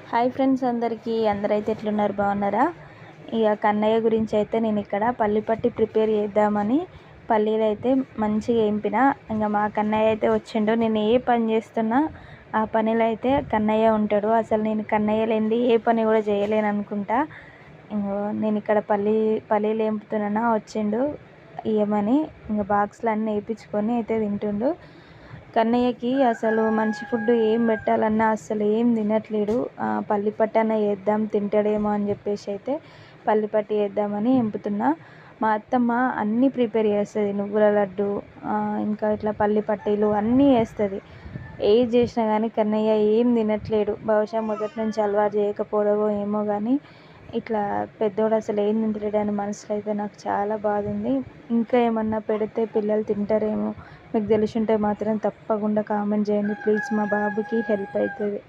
Hi friends, అందరైతే ఎట్లున్నారు, బాగున్నారా? ఇక కన్నయ్య గురించి అయితే నేను ఇక్కడ పల్లి పట్టి ప్రిపేర్ చేద్దామని పల్లీలు అయితే మంచిగా వేంపిన. ఇంకా మా కన్నయ్య అయితే వచ్చిండు. నేను ఏ పని చేస్తున్నా ఆ పనిలో అయితే కన్నయ్య ఉంటాడు. అసలు నేను కన్నయ్య లేనిది ఏ పని కూడా చేయలేను అనుకుంటా. ఇంకో నేను ఇక్కడ పల్లీలు వేంపుతున్నా, వచ్చిండు ఇవ్వమని. ఇంకా బాక్స్లు అన్నీ వేయించుకొని అయితే తింటుండు. కన్నయ్యకి అసలు మంచి ఫుడ్ ఏం పెట్టాలన్నా అసలు ఏం తినట్లేడు. పల్లి పట్టన వేద్దాం తింటాడేమో అని చెప్పేసి అయితే పల్లి పట్టి వేద్దామని ఎంపుతున్నా. మా అత్తమ్మ అన్నీ ప్రిపేర్ చేస్తుంది, నువ్వుల లడ్డు, ఇంకా ఇట్లా పల్లి పట్టీలు అన్నీ వేస్తుంది. ఏది చేసినా కానీ కన్నయ్య ఏం తినట్లేడు. బహుశా మొదటి నుంచి అలవాటు చేయకపోవడమో ఏమో కానీ ఇట్లా పెద్దోడు అసలు ఏం తింటలేడని మనసులో అయితే నాకు చాలా బాధ ఉంది. ఇంకా ఏమన్నా పెడితే పిల్లలు తింటారేమో, మీకు తెలిసి ఉంటే మాత్రం తప్పకుండా కామెంట్ చేయండి ప్లీజ్. మా బాబుకి హెల్ప్ అవుతుంది.